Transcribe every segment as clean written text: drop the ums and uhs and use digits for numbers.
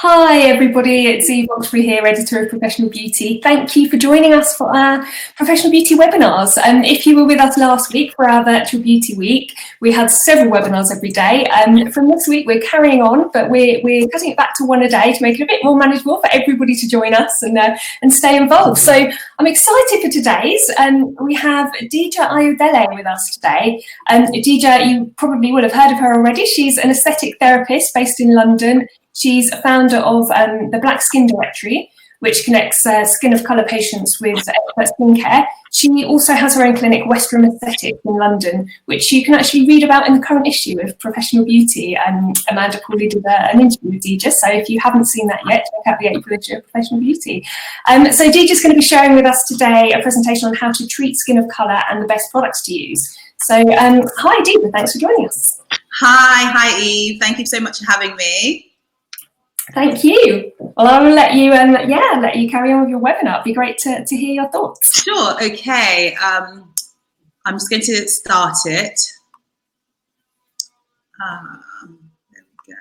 Hi everybody, it's Eve Oxbury here, editor of Professional Beauty. Thank you for joining us for our Professional Beauty webinars. If you were with us last week for our Virtual Beauty Week, we had several webinars every day. From this week we're carrying on, but we're cutting it back to one a day to make it a bit more manageable for everybody to join us and stay involved. So I'm excited for today's. We have Dija Ayodele with us today. Dija, you probably would have heard of her already. She's an aesthetic therapist based in London. She's a founder of the Black Skin Directory, which connects skin of colour patients with expert skincare. She also has her own clinic, Western Aesthetics in London, which you can actually read about in the current issue of Professional Beauty. Amanda Cooley did an interview with Dija, so if you haven't seen that yet, check out the April issue of Professional Beauty. So Dija's going to be sharing with us today a presentation on how to treat skin of colour and the best products to use. So hi Dija, thanks for joining us. Hi Eve, thank you so much for having me. Thank you. Well, I will let you, let you carry on with your webinar. It'd be great to hear your thoughts. Sure. Okay. I'm just going to start it. There we go.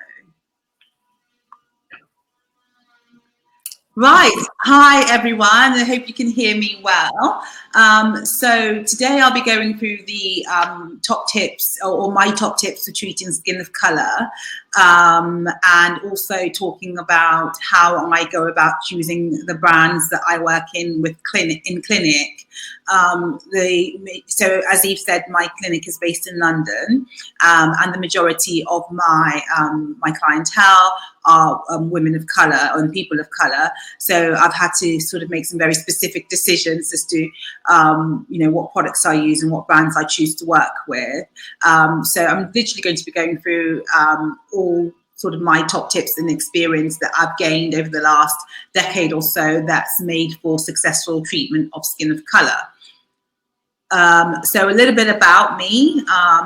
Right. Hi, everyone. I hope you can hear me well. So today I'll be going through the top tips or my top tips for treating skin of colour, and also talking about how I go about choosing the brands that I work in clinic. So as Eve said, my clinic is based in London, and the majority of my clientele are women of colour and people of colour. So I've had to sort of make some very specific decisions as to what products I use and what brands I choose to work with. So I'm literally going to be going through all sort of my top tips and experience that I've gained over the last decade or so that's made for successful treatment of skin of colour. So a little bit about me.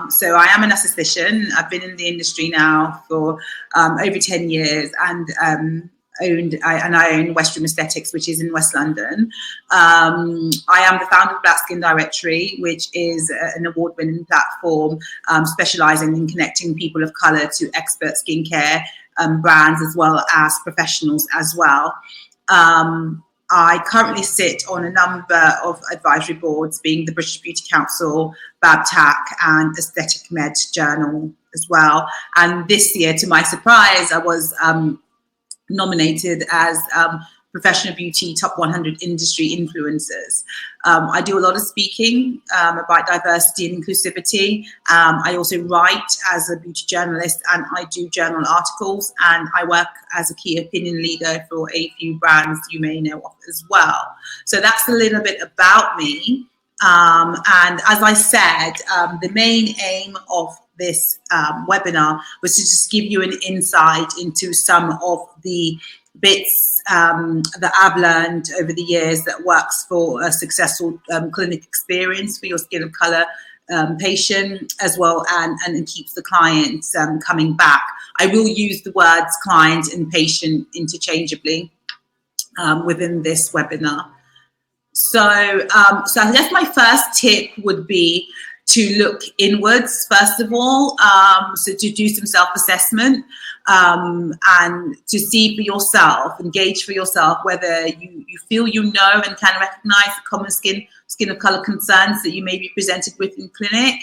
So I am an esthetician. I've been in the industry now for over 10 years, and I own Western Aesthetics, which is in West London. I am the founder of Black Skin Directory, which is an award-winning platform specialising in connecting people of colour to expert skincare brands as well as professionals as well. I currently sit on a number of advisory boards, being the British Beauty Council, BABTAC, and Aesthetic Med Journal as well. And this year, to my surprise, I was nominated as Professional Beauty Top 100 Industry Influencers. I do a lot of speaking about diversity and inclusivity. I also write as a beauty journalist, and I do journal articles, and I work as a key opinion leader for a few brands you may know of as well. So that's a little bit about me. And as I said, the main aim of this webinar was to just give you an insight into some of the bits that I've learned over the years that works for a successful clinic experience for your skin of colour patient as well, and keeps the client coming back. I will use the words client and patient interchangeably within this webinar. So I guess my first tip would be to look inwards, first of all, so to do some self-assessment and to see for yourself, engage for yourself whether you feel you know and can recognise the common skin of colour concerns that you may be presented with in clinic.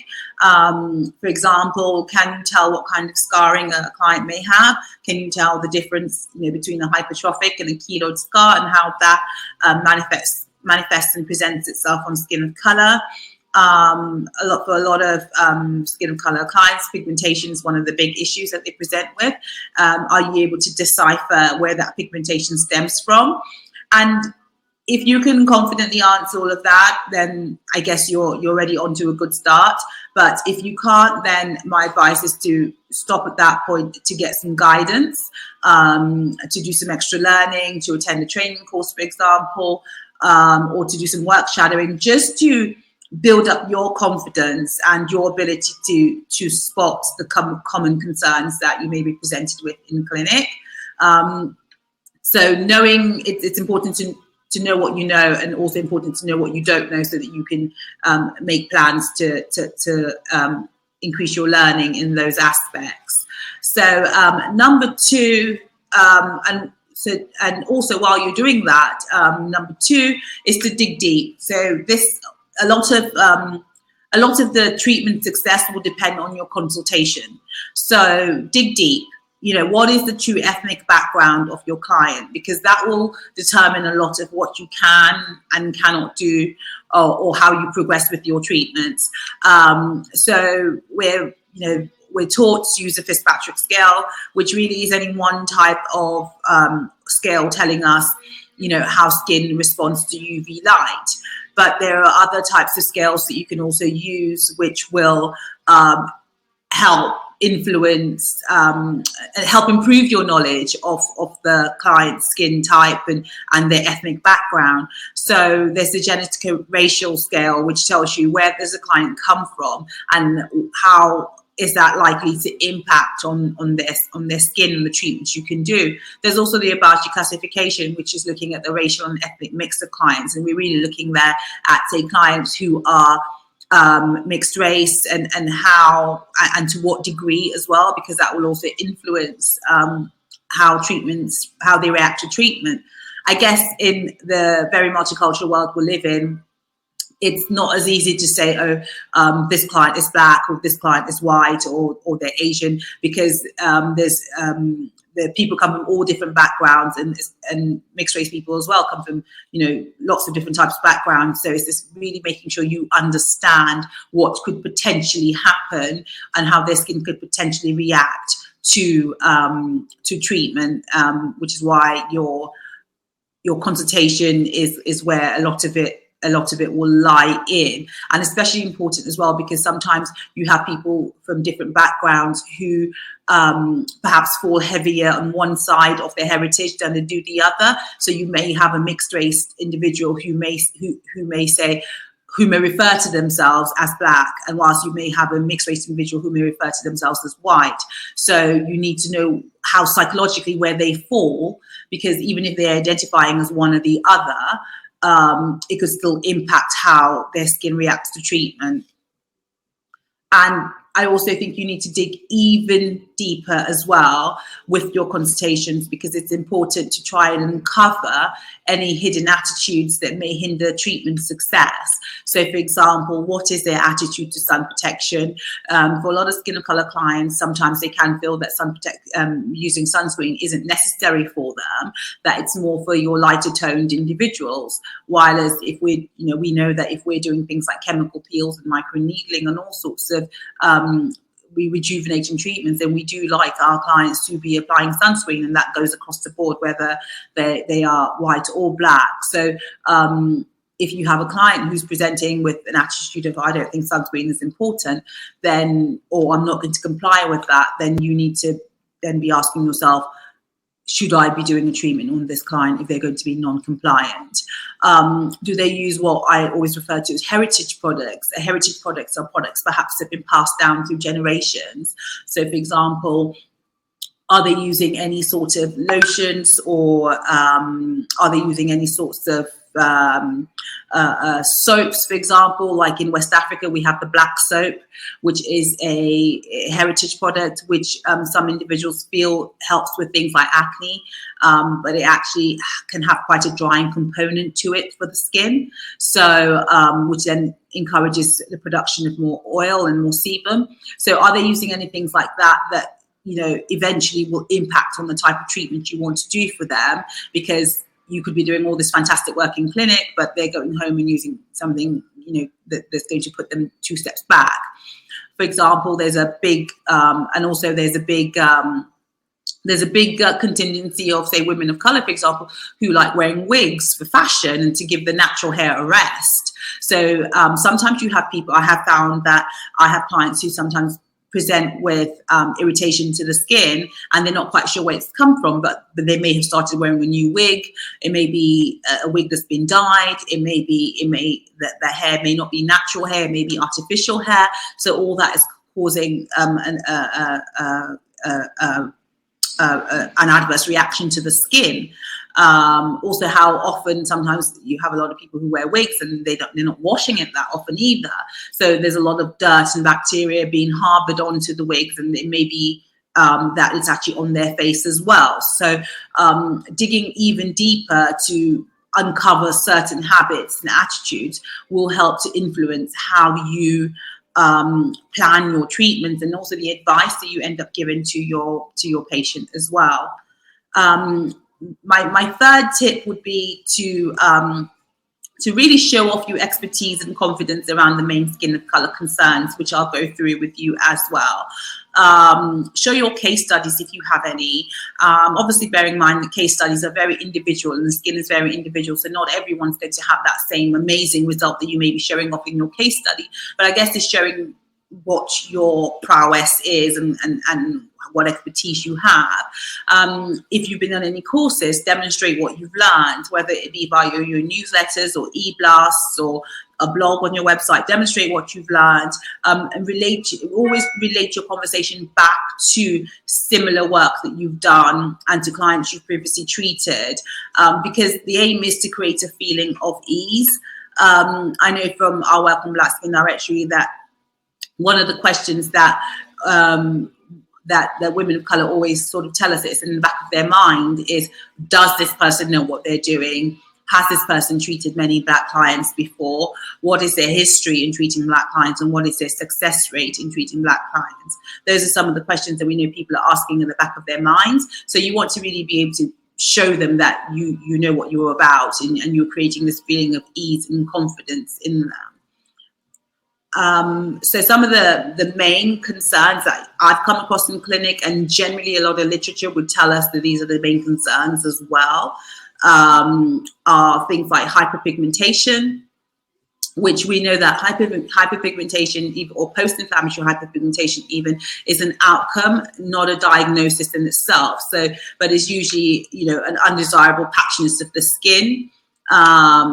For example, can you tell what kind of scarring a client may have? Can you tell the difference between a hypertrophic and a keloid scar, and how that manifests and presents itself on skin of colour? For a lot of skin of colour clients, pigmentation is one of the big issues that they present with. Are you able to decipher where that pigmentation stems from? And if you can confidently answer all of that, then I guess you're already onto a good start. But if you can't, then my advice is to stop at that point to get some guidance, to do some extra learning, to attend a training course, for example, or to do some work shadowing, just to build up your confidence and your ability to spot the common concerns that you may be presented with in clinic. So knowing it's important to know what you know, and also important to know what you don't know, so that you can make plans to increase your learning in those aspects. So number two and also while you're doing that, number two is to dig deep. So a lot of the treatment success will depend on your consultation. So dig deep. What is the true ethnic background of your client? Because that will determine a lot of what you can and cannot do, or how you progress with your treatments. So we're taught to use a Fitzpatrick scale, which really is only one type of scale telling us, how skin responds to UV light. But there are other types of scales that you can also use, which will help influence, help improve your knowledge of the client's skin type and their ethnic background. So there's the genetic racial scale, which tells you where does the client come from and how is that likely to impact on their skin and the treatments you can do. There's also the Abachi classification, which is looking at the racial and ethnic mix of clients, and we're really looking there at, say, clients who are mixed race and how and to what degree as well, because that will also influence how they react to treatment. I guess in the very multicultural world we live in, it's not as easy to say, this client is black or this client is white or they're Asian, because there's the people come from all different backgrounds, and mixed race people as well come from lots of different types of backgrounds. So it's just really making sure you understand what could potentially happen and how their skin could potentially react to treatment, which is why your consultation is where a lot of it will lie in. And especially important as well, because sometimes you have people from different backgrounds who perhaps fall heavier on one side of their heritage than they do the other. So you may have a mixed race individual who may refer to themselves as black, and whilst you may have a mixed race individual who may refer to themselves as white. So you need to know how psychologically where they fall, because even if they're identifying as one or the other, it could still impact how their skin reacts to treatment. And I also think you need to dig even deeper as well with your consultations, because it's important to try and uncover any hidden attitudes that may hinder treatment success. So, for example, what is their attitude to sun protection? For a lot of skin of color clients, sometimes they can feel that using sunscreen isn't necessary for them, that it's more for your lighter toned individuals. While if we know that if we're doing things like chemical peels and microneedling and all sorts of rejuvenating treatments, then we do like our clients to be applying sunscreen, and that goes across the board, whether they are white or black. So if you have a client who's presenting with an attitude of, I don't think sunscreen is important, then, or I'm not going to comply with that, then you need to then be asking yourself, should I be doing a treatment on this client if they're going to be non-compliant? Do they use what I always refer to as heritage products? Heritage products are products perhaps that have been passed down through generations. So, for example, are they using any sort of lotions, or are they using any sorts of soaps, for example? Like in West Africa, we have the black soap, which is a heritage product, which some individuals feel helps with things like acne, but it actually can have quite a drying component to it for the skin. So, which then encourages the production of more oil and more sebum. So are they using any things like that eventually will impact on the type of treatment you want to do for them? Because you could be doing all this fantastic work in clinic, but they're going home and using something, that's going to put them 2 steps back. For example, there's a big contingency of, say, women of color, for example, who like wearing wigs for fashion and to give the natural hair a rest. So sometimes you have people, I have found that I have clients who sometimes present with irritation to the skin, and they're not quite sure where it's come from, but they may have started wearing a new wig. It may be a wig that's been dyed. That the hair may not be natural hair, it may be artificial hair. So all that is causing an adverse reaction to the skin. Also, how often sometimes you have a lot of people who wear wigs and they're not washing it that often either. So there's a lot of dirt and bacteria being harbored onto the wigs, and it may be that it's actually on their face as well. So digging even deeper to uncover certain habits and attitudes will help to influence how you plan your treatments, and also the advice that you end up giving to your patient as well. My third tip would be to really show off your expertise and confidence around the main skin of color concerns, which I'll go through with you as well. Show your case studies if you have any. Obviously, bearing in mind that case studies are very individual and the skin is very individual, so not everyone's going to have that same amazing result that you may be showing off in your case study. But I guess it's showing what your prowess is and what expertise you have. If you've been on any courses, demonstrate what you've learned, whether it be via your newsletters or e-blasts or a blog on your website. Demonstrate what you've learned, and always relate your conversation back to similar work that you've done and to clients you've previously treated, because the aim is to create a feeling of ease. I know from our work on Black Skin Directory that one of the questions that that women of color always sort of tell us, it's in the back of their mind, is, does this person know what they're doing? Has this person treated many Black clients before? What is their history in treating Black clients, and what is their success rate in treating Black clients? Those are some of the questions that we know people are asking in the back of their minds. So you want to really be able to show them that you know what you're about, and you're creating this feeling of ease and confidence in them. So some of the main concerns that I've come across in clinic, and generally a lot of literature would tell us that these are the main concerns as well, are things like hyperpigmentation, which we know that hyperpigmentation or post-inflammatory hyperpigmentation even is an outcome, not a diagnosis in itself. So, but it's usually, an undesirable patchiness of the skin,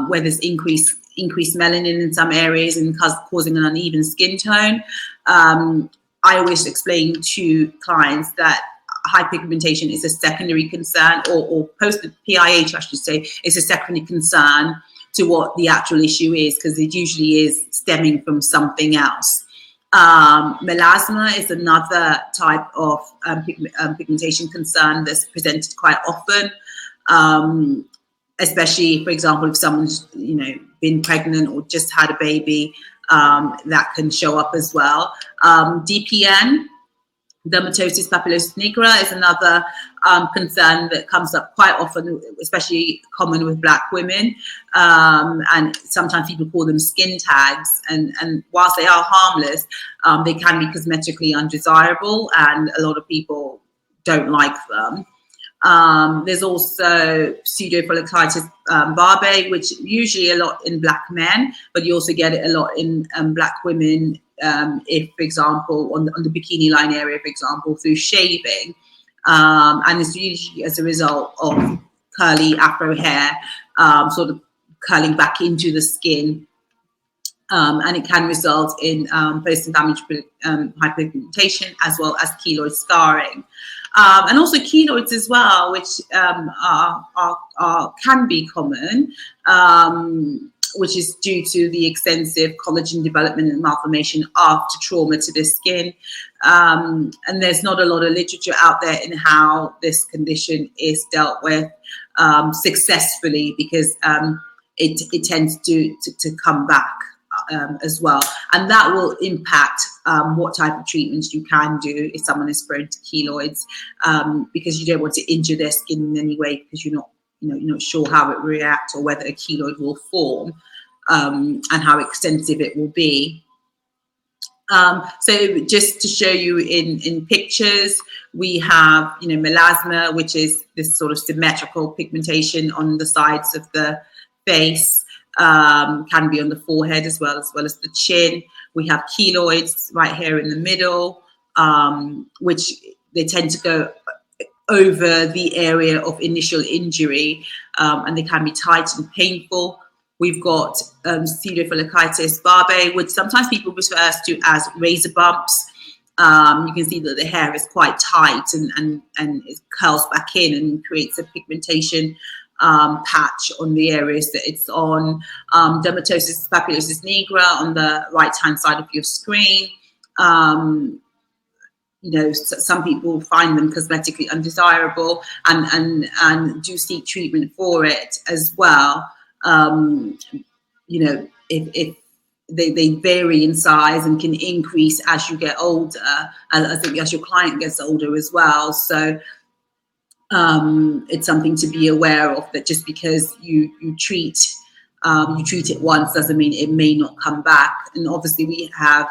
where there's increased melanin in some areas and causing an uneven skin tone. I always explain to clients that hyperpigmentation is a secondary concern, or post-PIH, I should say, is a secondary concern to what the actual issue is, because it usually is stemming from something else. Melasma is another type of pigmentation concern that's presented quite often, especially, for example, if someone's been pregnant or just had a baby, that can show up as well. DPN, dermatosis papulosa nigra, is another concern that comes up quite often, especially common with Black women, and sometimes people call them skin tags, and whilst they are harmless, they can be cosmetically undesirable, and a lot of people don't like them. There's also pseudofolliculitis barbae, which usually a lot in Black men, but you also get it a lot in Black women, if, for example, on the bikini line area, for example, through shaving. And it's usually as a result of curly afro hair sort of curling back into the skin. And it can result in post-inflammatory hyperpigmentation, as well as keloid scarring. And also keloids as well, which can be common, which is due to the extensive collagen development and malformation after trauma to the skin. And there's not a lot of literature out there in how this condition is dealt with successfully, because it tends to come back as well, and that will impact what type of treatments you can do if someone is prone to keloids, because you don't want to injure their skin in any way, because you're not sure how it will react or whether a keloid will form, and how extensive it will be. So just to show you in pictures, we have melasma, which is this sort of symmetrical pigmentation on the sides of the face. Can be on the forehead as well as the chin. We have keloids right here in the middle, which they tend to go over the area of initial injury, and they can be tight and painful. We've got pseudofolliculitis barbae, which sometimes people refer to as razor bumps. You can see that the hair is quite tight and it curls back in and creates a pigmentation patch on the areas that it's on. Dermatosis papulosa nigra on the right hand side of your screen. some people find them cosmetically undesirable and do seek treatment for it as well. If they vary in size and can increase as you get older, and I think as your client gets older as well. So it's something to be aware of, that just because you treat it once doesn't mean it may not come back. And obviously we have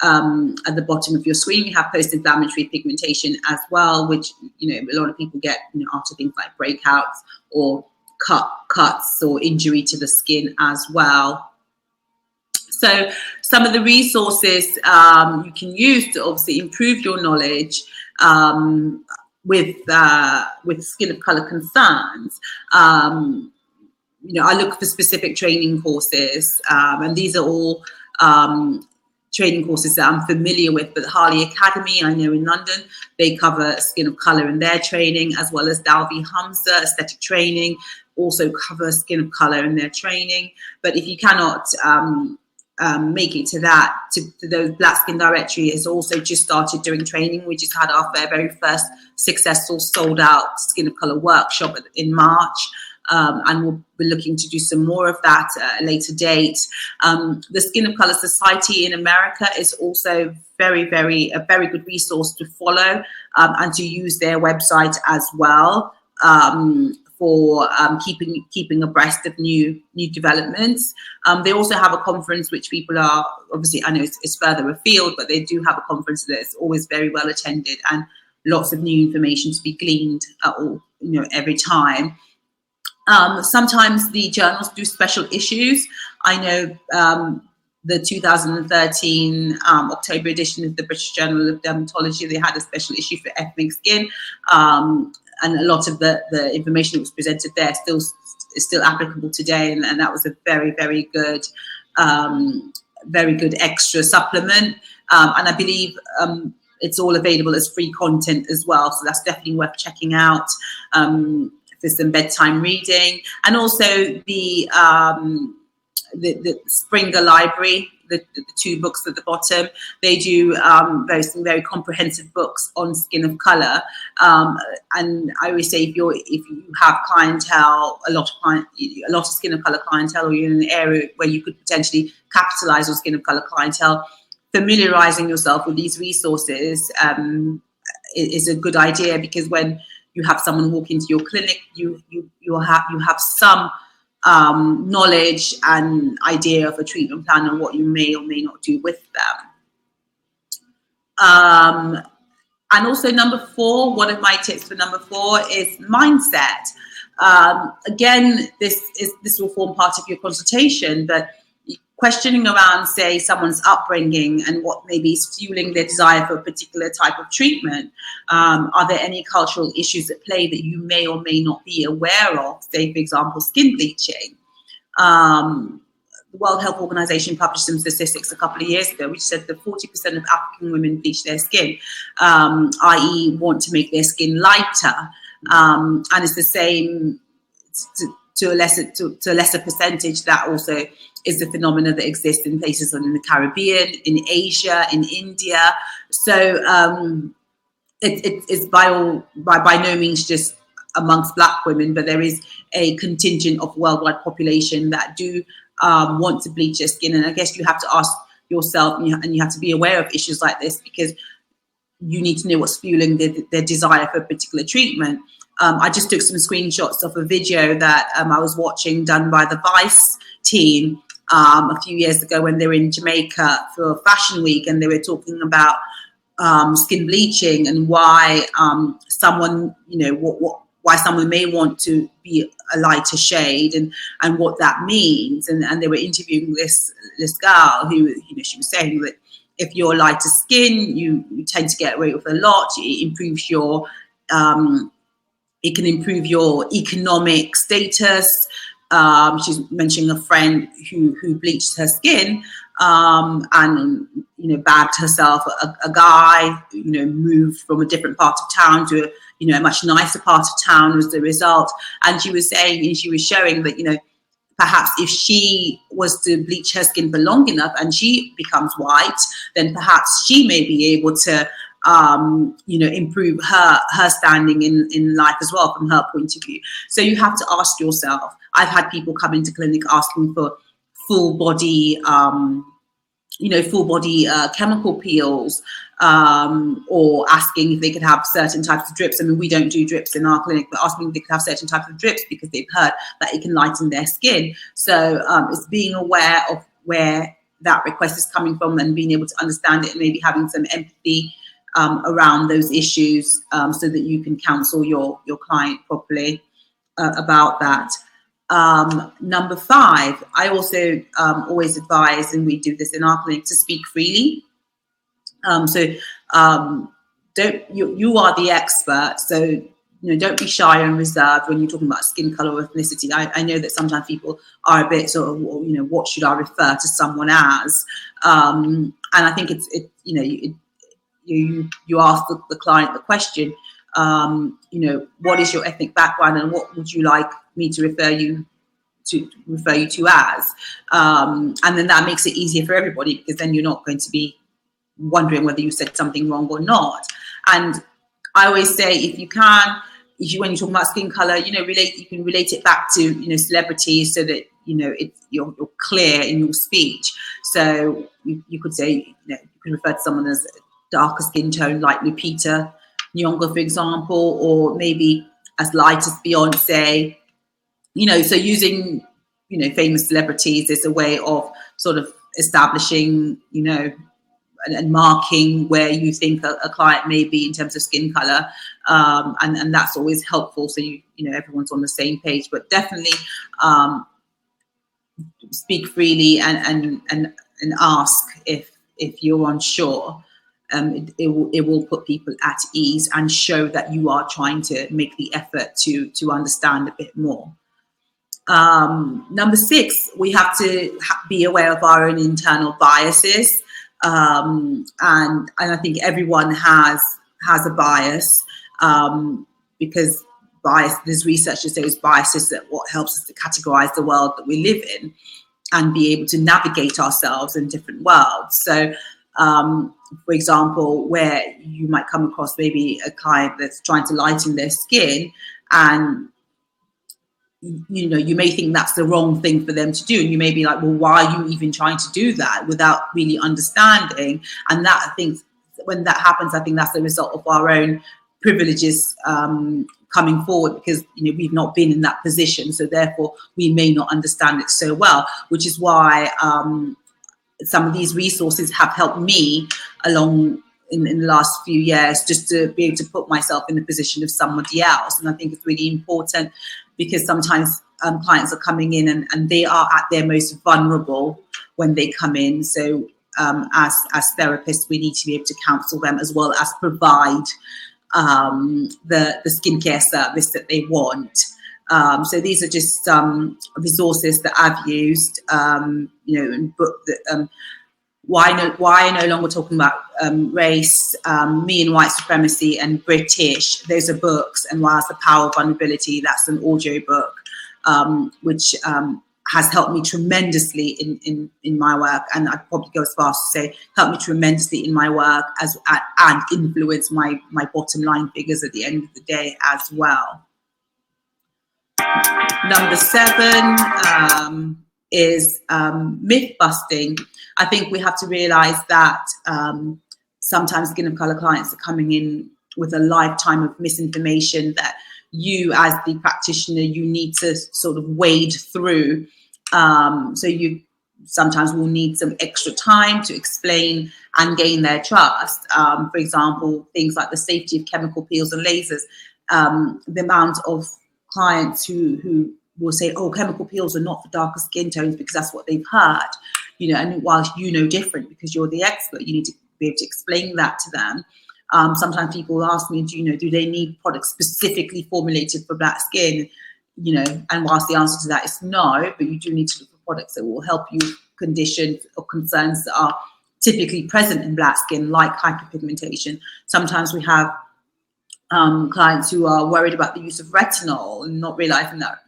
at the bottom of your screen, we have post-inflammatory pigmentation as well, which a lot of people get after things like breakouts or cuts or injury to the skin as well. So some of the resources you can use to obviously improve your knowledge with skin of color concerns. I look for specific training courses, and these are all training courses that I'm familiar with. But Harley Academy, I know in London, they cover skin of color in their training, as well as Dalvi Hamza aesthetic training also cover skin of color in their training. But if you cannot make it to the Black Skin Directory, has also just started doing training. We just had our very first successful sold out skin of color workshop in March. And we'll be looking to do some more of that at a later date. The Skin of Color Society in America is also a very good resource to follow and to use their website as well for keeping abreast of new developments. They also have a conference which people are obviously, I know it's further afield, but they do have a conference that's always very well attended and lots of new information to be gleaned every time. Sometimes the journals do special issues. I know the 2013 October edition of the British Journal of Dermatology, they had a special issue for ethnic skin, and a lot of the information that was presented there is still applicable today, and that was a very good extra supplement, and I believe it's all available as free content as well, so that's definitely worth checking out. For some bedtime reading, and also the Springer Library, the two books at the bottom. They do very comprehensive books on skin of color, and I always say if you have clientele, a lot of skin of color clientele, or you're in an area where you could potentially capitalize on skin of color clientele, familiarizing yourself with these resources is a good idea, because when you have someone walk into your clinic, you have some knowledge and idea of a treatment plan and what you may or may not do with them. And also number 4, one of my tips for number 4 is mindset. Again, this will form part of your consultation, but questioning around, say, someone's upbringing and what maybe is fueling their desire for a particular type of treatment. Are there any cultural issues at play that you may or may not be aware of? Say, for example, skin bleaching. The World Health Organization published some statistics a couple of years ago, which said that 40% of African women bleach their skin, i.e. want to make their skin lighter. And it's the same to a lesser percentage. That also is the phenomena that exists in places in the Caribbean, in Asia, in India. So it's by no means just amongst Black women, but there is a contingent of worldwide population that do want to bleach their skin. And I guess you have to ask yourself, and you have to be aware of issues like this, because you need to know what's fueling their desire for a particular treatment. I just took some screenshots of a video that I was watching done by the Vice team a few years ago when they were in Jamaica for Fashion Week, and they were talking about skin bleaching and why someone, why someone may want to be a lighter shade and what that means. And they were interviewing this girl who, she was saying that if you're lighter skin, you tend to get away with a lot. It improves your it can improve your economic status. She's mentioning a friend who bleached her skin and bagged herself a guy, moved from a different part of town to a much nicer part of town as a result. And she was saying, and she was showing that perhaps if she was to bleach her skin for long enough and she becomes white, then perhaps she may be able to improve her standing in life as well from her point of view. So you have to ask yourself. I've had people come into clinic asking for full body chemical peels, or asking if they could have certain types of drips. I mean, we don't do drips in our clinic, but asking if they could have certain types of drips because they've heard that it can lighten their skin. So it's being aware of where that request is coming from and being able to understand it, and maybe having some empathy around those issues, so that you can counsel your client properly about that. Number 5, I also always advise, and we do this in our clinic, to speak freely. You are the expert, so don't be shy and reserved when you're talking about skin color or ethnicity. I know that sometimes people are a bit sort of, what should I refer to someone as? And I think you ask the client the question, what is your ethnic background and what would you like me to refer you to as? And then that makes it easier for everybody, because then you're not going to be wondering whether you said something wrong or not. And I always say, if you when you're talking about skin color, you can relate it back to celebrities, so that you're clear in your speech. So you could say, you can refer to someone as darker skin tone, like Lupita Nyong'o, for example, or maybe as light as Beyonce. So using famous celebrities is a way of sort of establishing and marking where you think a client may be in terms of skin color, and that's always helpful, so everyone's on the same page. But definitely speak freely and ask if you're unsure. It will put people at ease and show that you are trying to make the effort to understand a bit more. Number 6, we have to be aware of our own internal biases. And I think everyone has a bias, because there's research that says biases that what helps us to categorize the world that we live in and be able to navigate ourselves in different worlds. So, for example, where you might come across maybe a client that's trying to lighten their skin, and you may think that's the wrong thing for them to do, and you may be like, well, why are you even trying to do that, without really understanding. And that, I think, when that happens, I think that's the result of our own privileges coming forward, because we've not been in that position, so therefore we may not understand it so well, which is why some of these resources have helped me along in the last few years, just to be able to put myself in the position of somebody else. And I think it's really important, because sometimes clients are coming in and they are at their most vulnerable when they come in. So as therapists, we need to be able to counsel them, as well as provide the skincare service that they want. So these are just some resources that I've used, in book that, why no longer talking about race, me and white supremacy, and British. Those are books. And Why is the Power of Vulnerability? That's an audio book, which has helped me tremendously in my work. And I'd probably go as far as to say helped me tremendously in my work and influence my bottom line figures at the end of the day as well. Number 7 is myth busting. I think we have to realize that sometimes skin of color clients are coming in with a lifetime of misinformation that you, as the practitioner, you need to sort of wade through. So you sometimes will need some extra time to explain and gain their trust. For example, things like the safety of chemical peels and lasers. The amount of clients who will say, oh, chemical peels are not for darker skin tones because that's what they've heard, and whilst different because you're the expert, you need to be able to explain that to them. Sometimes people ask me, do they need products specifically formulated for black skin? And whilst the answer to that is no, but you do need to look for products that will help you with conditions or concerns that are typically present in black skin, like hyperpigmentation. Sometimes we have clients who are worried about the use of retinol and not realizing that,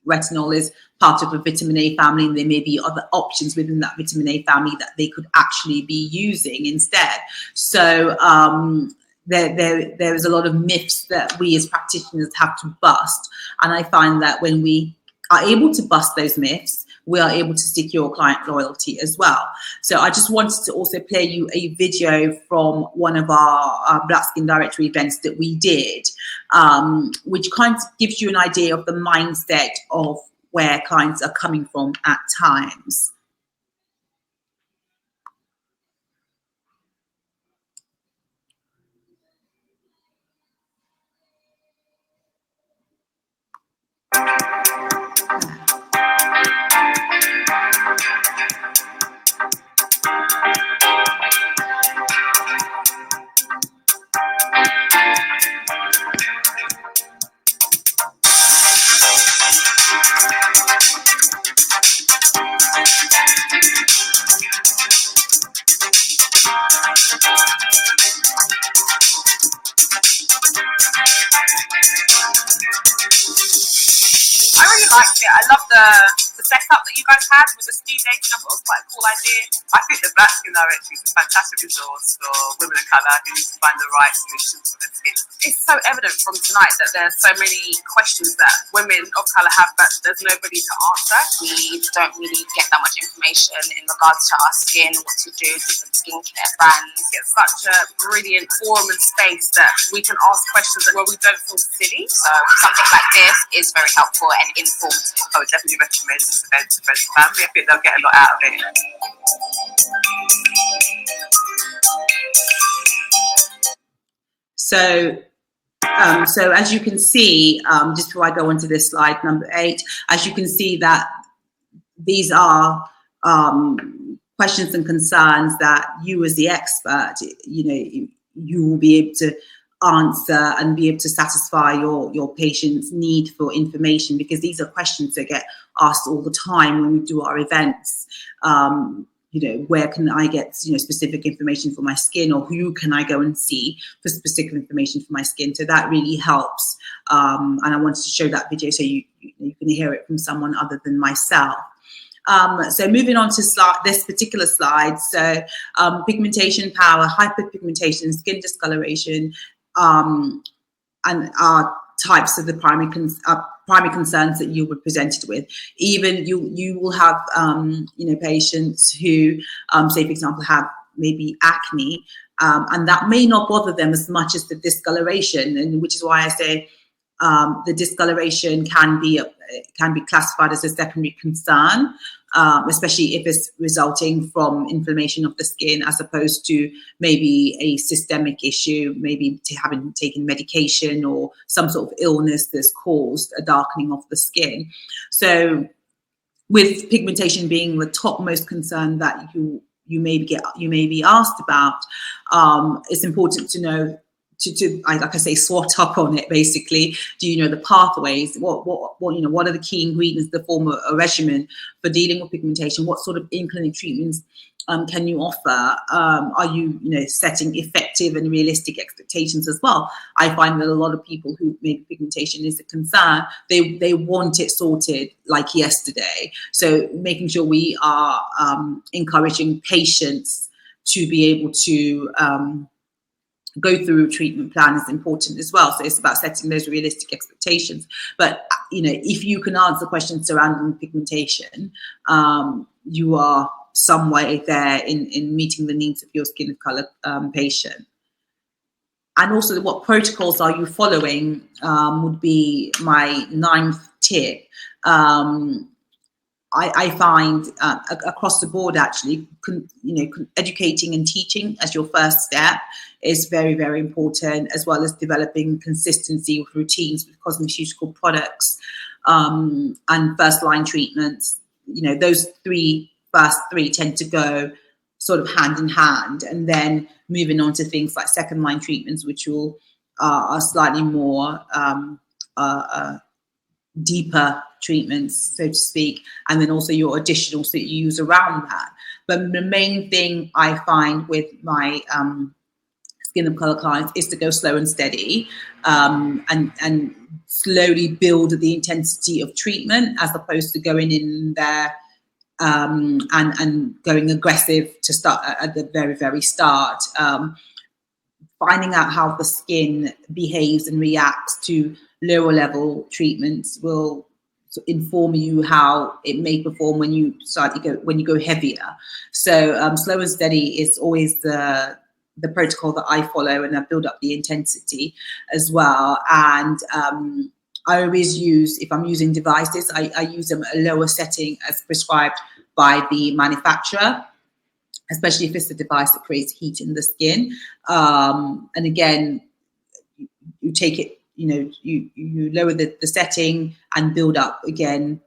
retinol is part of a vitamin A family, and there may be other options within that vitamin A family that they could actually be using instead. So there is a lot of myths that we as practitioners have to bust. And I find that when we are able to bust those myths, we are able to secure client loyalty as well. So I just wanted to also play you a video from one of our Black Skin Directory events that we did, which kind of gives you an idea of the mindset of where clients are coming from at times. I really liked it. I love the setup that you guys had with the speed dating. I thought it was quite a cool idea. I think the Black Skin Directory is a fantastic resource for women of colour who need to find the right solutions for their skin. It's so evident from tonight that there's so many questions that women of colour have, but there's nobody to answer. We don't really get that much information in regards to our skin, what to do, different skincare brands. It's such a brilliant forum and space that we can ask questions where we don't feel silly. So something like this is very helpful and informative. I would definitely recommend this event to friends and family. I think they'll get a lot out of it. So as you can see, just before I go on to this slide, number 8, as you can see that these are questions and concerns that you as the expert, you will be able to answer and be able to satisfy your patient's need for information, because these are questions that get asked all the time when we do our events. Where can I get specific information for my skin, or who can I go and see for specific information for my skin? So that really helps, and I wanted to show that video so you can hear it from someone other than myself. So moving on to this particular slide, so pigmentation power, hyperpigmentation, skin discoloration, and are types of the primary concerns that you were presented with. Even you will have patients who say, for example, have maybe acne, and that may not bother them as much as the discoloration, and which is why I say the discoloration can be classified as a secondary concern, especially if it's resulting from inflammation of the skin, as opposed to maybe a systemic issue, maybe having taken medication or some sort of illness that's caused a darkening of the skin. So with pigmentation being the topmost concern that you may be asked about, it's important to know like I say, swat up on it. Basically, do you know the pathways? What are the key ingredients that form a regimen for dealing with pigmentation? What sort of in-clinic treatments can you offer? Are you setting effective and realistic expectations as well? I find that a lot of people who make pigmentation is a concern, they want it sorted like yesterday. So making sure we are encouraging patients to be able to go through a treatment plan is important as well. So it's about setting those realistic expectations. But if you can answer questions surrounding pigmentation, you are some way there in meeting the needs of your skin of color patient. And also, what protocols are you following would be my 9th tip. I find across the board, actually, educating and teaching as your first step is very, very important, as well as developing consistency with routines with cosmeceutical products and first-line treatments. Those first three tend to go sort of hand in hand, and then moving on to things like second-line treatments, which are slightly more deeper treatments, so to speak, and then also your additionals that you use around that. But the main thing I find with my skin of color clients is to go slow and steady, and slowly build the intensity of treatment as opposed to going in there and going aggressive to start at the very, very start. Finding out how the skin behaves and reacts to lower level treatments will inform you how it may perform when you go heavier. So slow and steady is always the protocol that I follow, and I build up the intensity as well. And I always use, if I'm using devices, I use them at a lower setting as prescribed by the manufacturer, especially if it's a device that creates heat in the skin. And again, you take it, you lower the setting and build up again,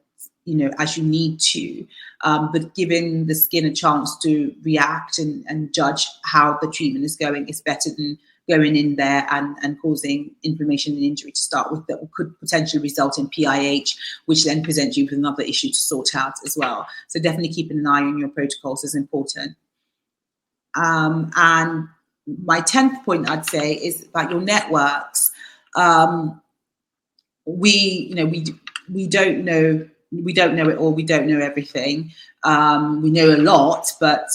as you need to. But giving the skin a chance to react and judge how the treatment is going is better than going in there and causing inflammation and injury to start with, that could potentially result in PIH, which then presents you with another issue to sort out as well. So definitely keeping an eye on your protocols is important. And my 10th point, I'd say, is about your networks. We don't know it all. We don't know everything. We know a lot, but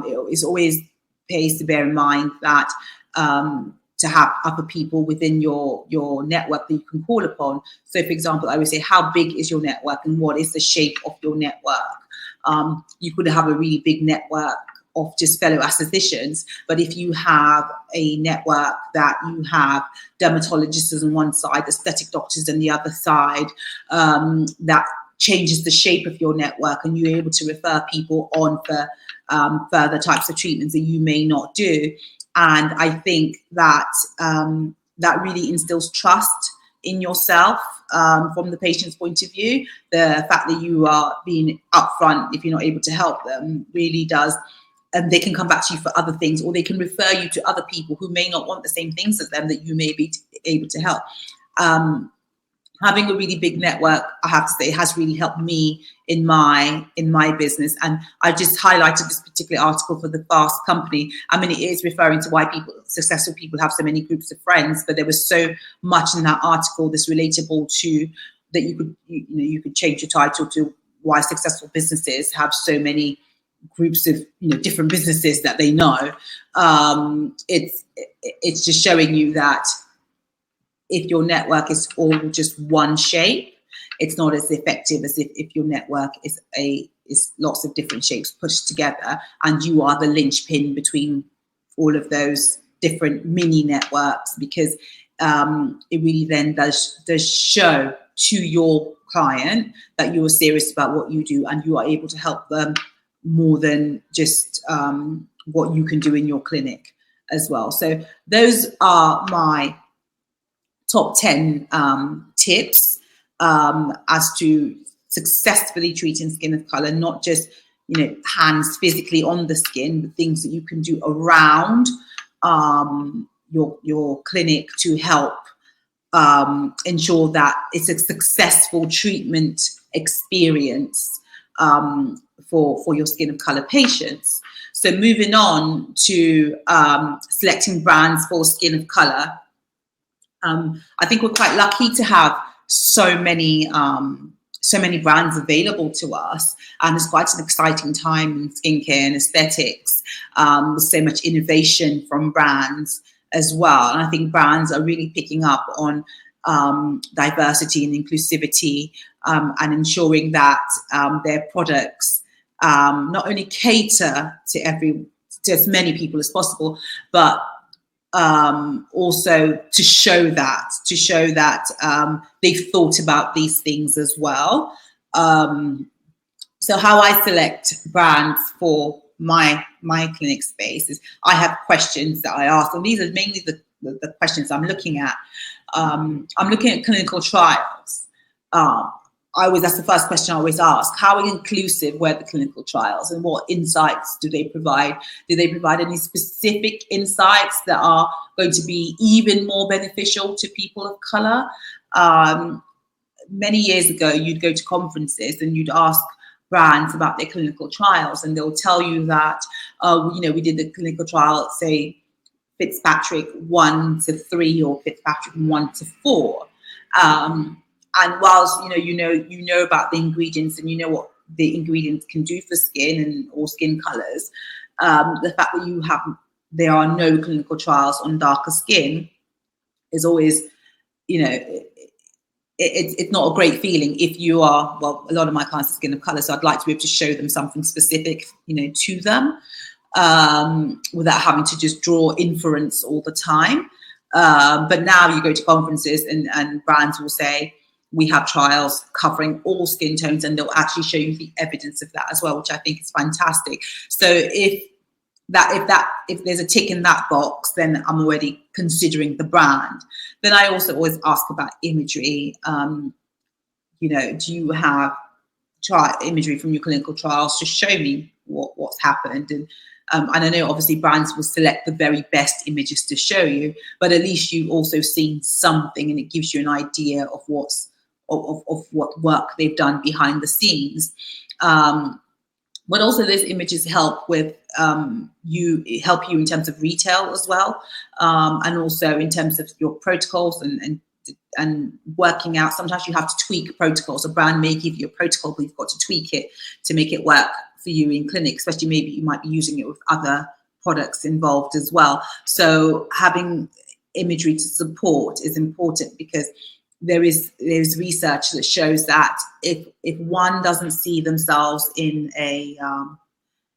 it's always pays to bear in mind that to have other people within your network that you can call upon. So, for example, I would say, how big is your network and what is the shape of your network? You could have a really big network of just fellow aestheticians, but if you have a network that you have dermatologists on one side, aesthetic doctors on the other side, that changes the shape of your network, and you're able to refer people on for further types of treatments that you may not do. And I think that that really instills trust in yourself from the patient's point of view. The fact that you are being upfront if you're not able to help them really does. And they can come back to you for other things, or they can refer you to other people who may not want the same things as them that you may be able to help. Having a really big network, I have to say, has really helped me in my business. And I just highlighted this particular article for the Fast Company. I mean, it is referring to why successful people have so many groups of friends, but there was so much in that article that's relatable to that you could change your title to why successful businesses have so many groups of different businesses that they know. It's just showing you that if your network is all just one shape, it's not as effective as if your network is lots of different shapes pushed together, and you are the linchpin between all of those different mini networks, because it really then does show to your client that you are serious about what you do, and you are able to help them more than just what you can do in your clinic as well. So those are my top 10 tips as to successfully treating skin of color, not just hands physically on the skin, but things that you can do around your clinic to help ensure that it's a successful treatment experience for your skin of color patients. So moving on to selecting brands for skin of color. I think we're quite lucky to have so many brands available to us, and it's quite an exciting time in skincare and aesthetics. There's so much innovation from brands as well, and I think brands are really picking up on diversity and inclusivity, and ensuring that their products not only cater to as many people as possible, but also to show that they've thought about these things as well. So how I select brands for my clinic space is I have questions that I ask, and these are mainly the questions I'm looking at. I'm looking at clinical trials. That's the first question I always ask. How inclusive were the clinical trials, and what insights do they provide? Do they provide any specific insights that are going to be even more beneficial to people of color? Many years ago, you'd go to conferences and you'd ask brands about their clinical trials, and they'll tell you that, we did the clinical trial, say, Fitzpatrick 1 to 3 or Fitzpatrick 1 to 4. And whilst you know about the ingredients and you know what the ingredients can do for skin or skin colors, the fact that there are no clinical trials on darker skin is always, it's not a great feeling if you are, well, a lot of my clients are skin of color, so I'd like to be able to show them something specific, to them, without having to just draw inference all the time. But now you go to conferences and brands will say, we have trials covering all skin tones, and they'll actually show you the evidence of that as well, which I think is fantastic. So if there's a tick in that box, then I'm already considering the brand. Then I also always ask about imagery. Do you have imagery from your clinical trials to show me what's happened? And I know obviously brands will select the very best images to show you, but at least you've also seen something, and it gives you an idea of what work they've done behind the scenes. But also those images help with you in terms of retail as well, and also in terms of your protocols and working out. Sometimes you have to tweak protocols. A brand may give you a protocol, but you've got to tweak it to make it work for you in clinic, especially maybe you might be using it with other products involved as well. So having imagery to support is important, because there's research that shows that if one doesn't see themselves in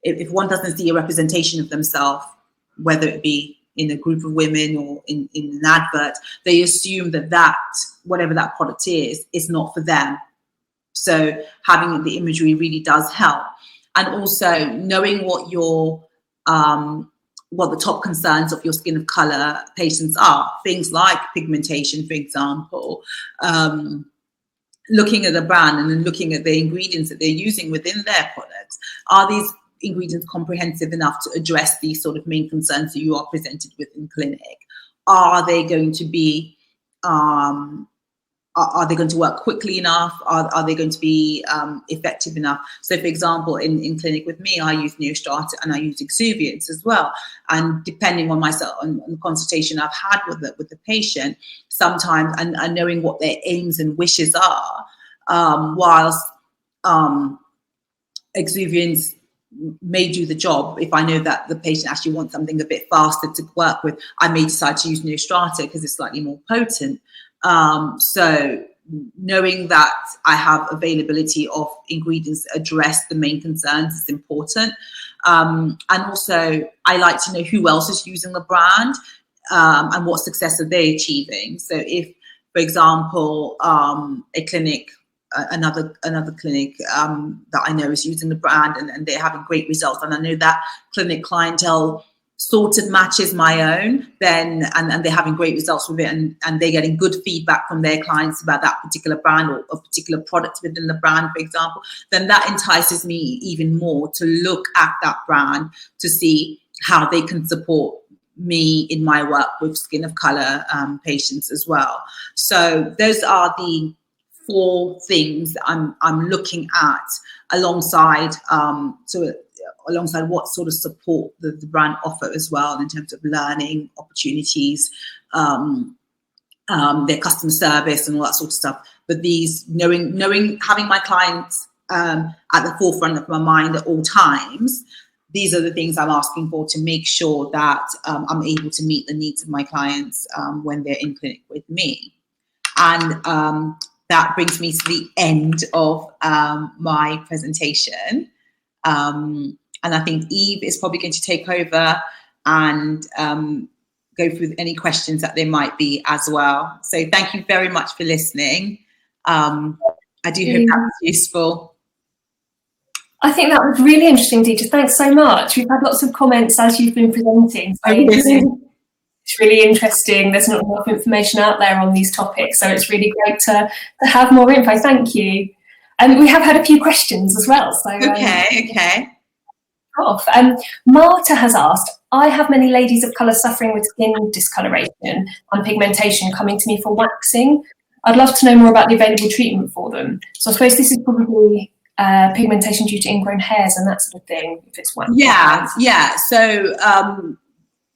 if one doesn't see a representation of themselves, whether it be in a group of women or in an advert, they assume that whatever that product is not for them. So having the imagery really does help. And also knowing what the top concerns of your skin of color patients are, things like pigmentation, for example, looking at the brand and then looking at the ingredients that they're using within their products. Are these ingredients comprehensive enough to address these sort of main concerns that you are presented with in clinic? Are they going to be are they going to work quickly enough? Are they going to be effective enough? So, for example, in clinic with me, I use Neostrata and I use exuviants as well. And depending on the consultation I've had with the patient, sometimes, and knowing what their aims and wishes are, whilst exuviants may do the job. If I know that the patient actually wants something a bit faster to work with, I may decide to use Neostrata because it's slightly more potent. So knowing that I have availability of ingredients that address the main concerns is important. And also I like to know who else is using the brand, and what success are they achieving. So if, for example, a clinic, another clinic that I know is using the brand and they're having great results, and I know that clinic clientele sort of matches my own, then and they're having great results with it, and they're getting good feedback from their clients about that particular brand or a particular product within the brand, for example, then that entices me even more to look at that brand to see how they can support me in my work with skin of color patients as well. So those are the 4 things I'm looking at alongside alongside what sort of support the brand offer as well, in terms of learning opportunities, their customer service and all that sort of stuff. But these having my clients at the forefront of my mind at all times, these are the things I'm asking for to make sure that I'm able to meet the needs of my clients when they're in clinic with me. And that brings me to the end of my presentation. And I think Eve is probably going to take over and go through any questions that there might be as well. So thank you very much for listening. I do hope that was useful. I think that was really interesting, Dija. Thanks so much. We've had lots of comments as you've been presenting. So it's really interesting. There's not enough information out there on these topics, so it's really great to have more info. Thank you. And we have had a few questions as well. So okay. Marta has asked, I have many ladies of colour suffering with skin discoloration and pigmentation coming to me for waxing. I'd love to know more about the available treatment for them. So I suppose this is probably pigmentation due to ingrown hairs and that sort of thing, if it's waxing. Yeah. So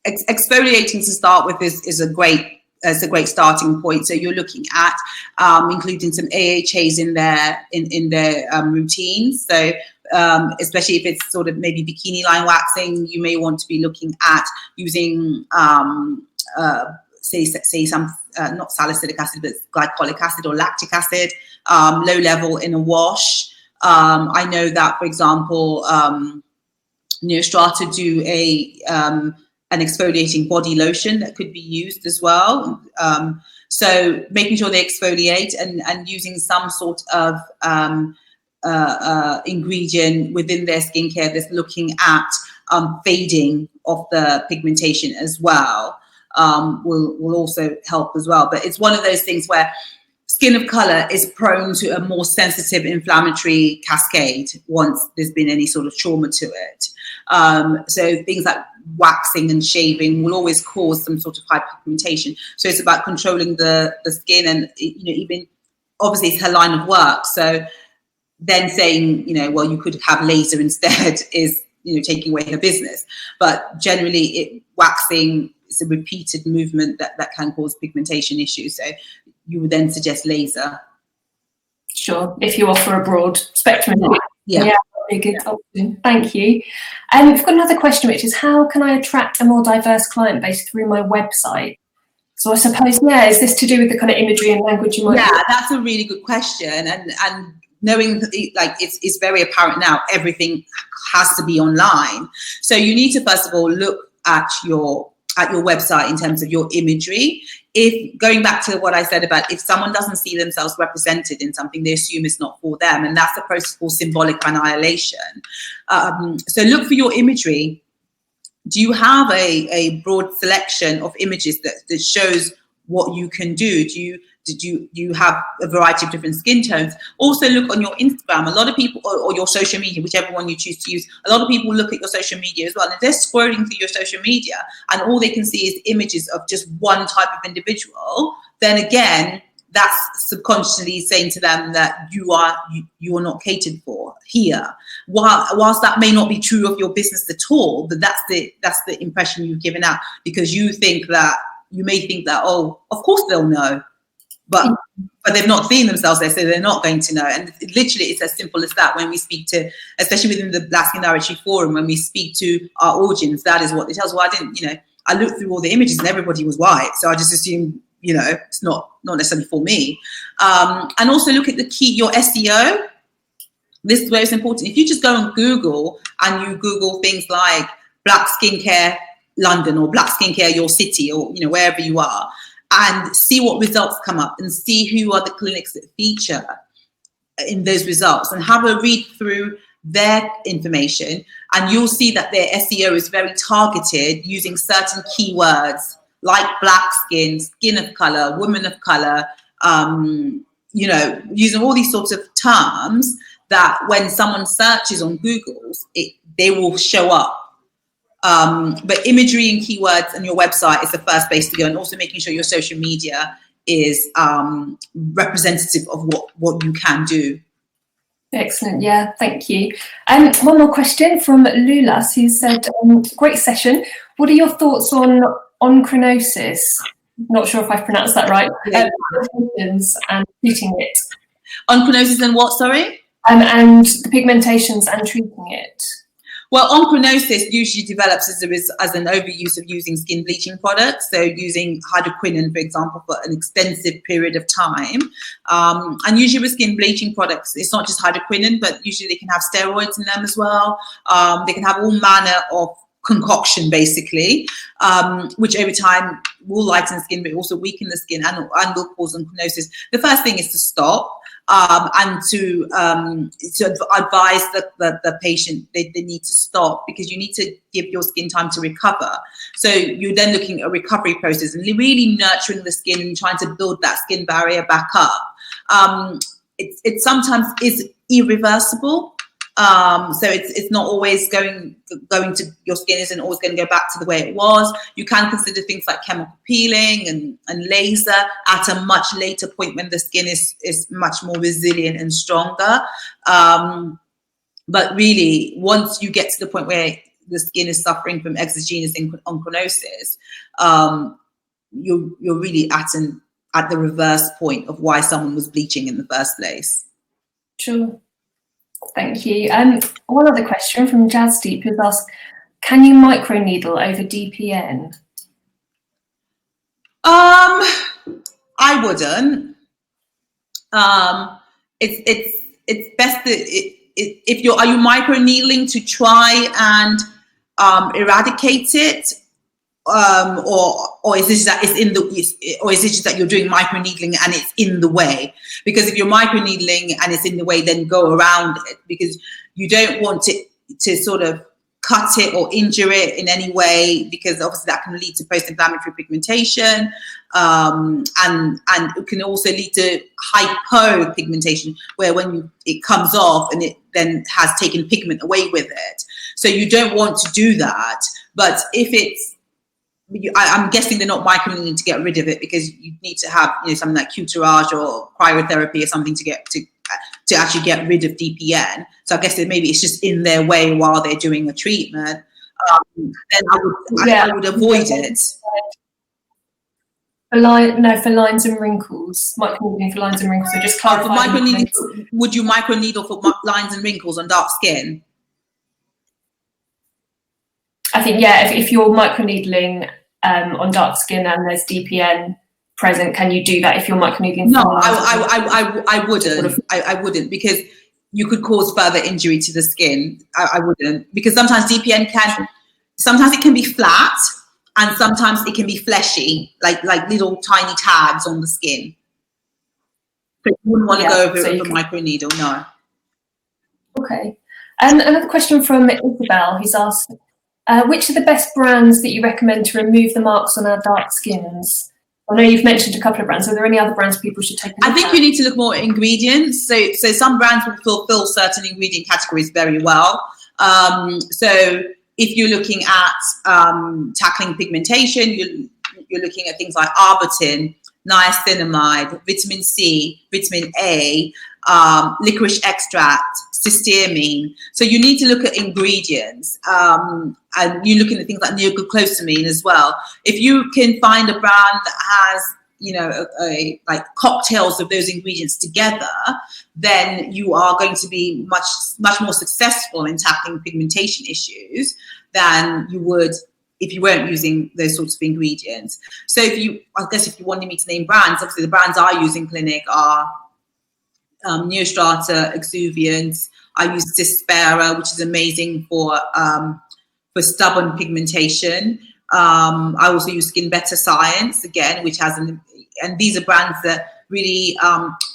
exfoliating to start with is a great as a great starting point. So you're looking at including some AHAs in their routines. So especially if it's sort of maybe bikini line waxing, you may want to be looking at using say some not salicylic acid, but glycolic acid or lactic acid, low level in a wash. I know that, for example, Neostrata do an exfoliating body lotion that could be used as well. So making sure they exfoliate and using some sort of ingredient within their skincare that's looking at fading of the pigmentation as well will also help as well. But it's one of those things where skin of color is prone to a more sensitive inflammatory cascade once there's been any sort of trauma to it. So things like waxing and shaving will always cause some sort of hyperpigmentation. So it's about controlling the skin, and even obviously it's her line of work. So then saying, well, you could have laser instead is, taking away her business. But generally waxing is a repeated movement that can cause pigmentation issues. So you would then suggest laser. Sure, if you offer a broad spectrum. Yeah. A good option. Thank you. We've got another question, which is, how can I attract a more diverse client base through my website? So I suppose, is this to do with the kind of imagery and language you might use? That's a really good question. And knowing like it's very apparent now, everything has to be online. So you need to first of all look at your website in terms of your imagery. If going back to what I said about if someone doesn't see themselves represented in something, they assume it's not for them, and that's the process called symbolic annihilation. So look for your imagery. Do you have a broad selection of images that shows what you can do? Do you have a variety of different skin tones? Also look on your Instagram. A lot of people, or your social media, whichever one you choose to use, a lot of people look at your social media as well. And if they're scrolling through your social media and all they can see is images of just one type of individual, then again, that's subconsciously saying to them that you are not catered for here. Whilst that may not be true of your business at all, but that's the impression you've given out, because you may think that, oh, of course they'll know. But they've not seen themselves there, so they're not going to know. And literally, it's as simple as that. When we speak to, especially within the Black Skin Directory Forum, when we speak to our audience, that is what they tell us. Well, I looked through all the images and everybody was white, so I just assumed, it's not necessarily for me. And also look at your SEO. This is where it's important. If you just go on Google and you Google things like Black Skincare London or Black Skincare Your City, or wherever you are, and see what results come up and see who are the clinics that feature in those results, and have a read through their information, and you'll see that their SEO is very targeted using certain keywords like black skin, skin of color, women of color, using all these sorts of terms that when someone searches on Google, they will show up. But imagery and keywords and your website is the first place to go, and also making sure your social media is representative of what you can do. Excellent. Yeah, thank you. One more question from Lulas, who said, great session. What are your thoughts on onchronosis? Not sure if I've pronounced that right. And treating it. Onchronosis and what, sorry? And the pigmentations and treating it. Well, onchronosis usually develops as an overuse of using skin bleaching products. So using hydroquinone, for example, for an extensive period of time. And usually with skin bleaching products, it's not just hydroquinone, but usually they can have steroids in them as well. They can have all manner of concoction, basically, which over time will lighten the skin, but also weaken the skin and will cause onchronosis. The first thing is to stop. And to advise the patient they need to stop, because you need to give your skin time to recover. So you're then looking at a recovery process and really nurturing the skin and trying to build that skin barrier back up. It sometimes is irreversible. So it's not always going to, your skin isn't always going to go back to the way it was. You can consider things like chemical peeling and laser at a much later point when the skin is much more resilient and stronger. But really, once you get to the point where the skin is suffering from exogenous onchronosis, you're really at the reverse point of why someone was bleaching in the first place. Sure. Thank you. One other question from Jazz Deep, who's asked, can you microneedle over DPN? I wouldn't. It's best that if are you microneedling to try and eradicate it, or is this that or is it just that you're doing microneedling and it's in the way? Because if you're microneedling and it's in the way, then go around it, because you don't want it to sort of cut it or injure it in any way, because obviously that can lead to post-inflammatory pigmentation, and it can also lead to hyperpigmentation, where when it comes off and it then has taken pigment away with it. So you don't want to do that. But if it's, I'm guessing they're not microneedling to get rid of it, because you need to have something like curettage or cryotherapy or something to actually get rid of DPN. So I guess that maybe it's just in their way while they're doing a treatment. Then I would avoid it. For lines and wrinkles, microneedling for lines and wrinkles. So just clarify. For microneedling, would you microneedle for lines and wrinkles on dark skin? I think, yeah, if you're microneedling on dark skin and there's DPN present, can you do that if you're microneedling? No, I wouldn't. I wouldn't, because you could cause further injury to the skin. I wouldn't, because sometimes DPN sometimes it can be flat, and sometimes it can be fleshy, like little tiny tags on the skin. So you wouldn't want to go over it with a microneedle, no. Okay. Another question from Isabel, who's asked, which are the best brands that you recommend to remove the marks on our dark skins? I know you've mentioned a couple of brands. Are there any other brands people should take a look at? I think you need to look more at ingredients. So some brands will fulfill certain ingredient categories very well. So if you're looking at tackling pigmentation, you're looking at things like arbutin, niacinamide, vitamin C, vitamin A, licorice extract, cysteamine. So you need to look at ingredients, and you're looking at things like neoglucosamine as well. If you can find a brand that has, like cocktails of those ingredients together, then you are going to be much more successful in tackling pigmentation issues than you would if you weren't using those sorts of ingredients. So if you wanted me to name brands, obviously the brands I use in clinic are Neostrata, Exuviant. I use Dispera, which is amazing for stubborn pigmentation. I also use Skin Better Science, again, which has and these are brands that really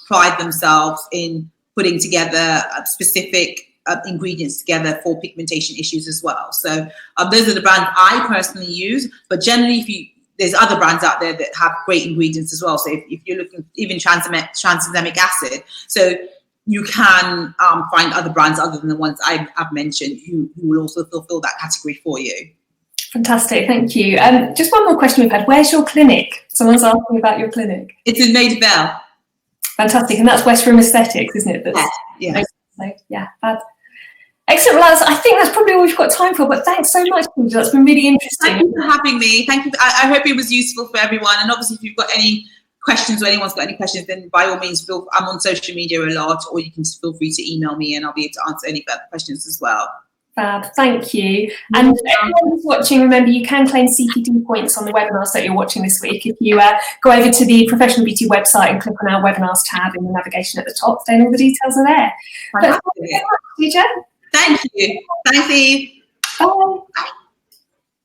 pride themselves in putting together specific ingredients together for pigmentation issues as well. So those are the brands I personally use, but generally there's other brands out there that have great ingredients as well. So if you're looking, even tranexamic acid, so you can find other brands other than the ones I've mentioned who will also fulfill that category for you. Fantastic, thank you. Just one more question we've had. Where's your clinic? Someone's asking about your clinic. It's in Maida Vale. Fantastic, and that's West Room Aesthetics, isn't it? Yeah. Yeah, fab. Excellent. Well, I think that's probably all we've got time for, but thanks so much, Dija. That's been really interesting. Thank you for having me. Thank you. I hope it was useful for everyone. And obviously, if you've got any questions or anyone's got any questions, then by all means, I'm on social media a lot, or you can feel free to email me and I'll be able to answer any further questions as well. Fab, thank you. And everyone who's watching, remember you can claim CPD points on the webinars that you're watching this week. If you go over to the Professional Beauty website and click on our webinars tab in the navigation at the top, then all the details are there. But thank you so much, Dija. Thank you. Thanks, Eve. Bye.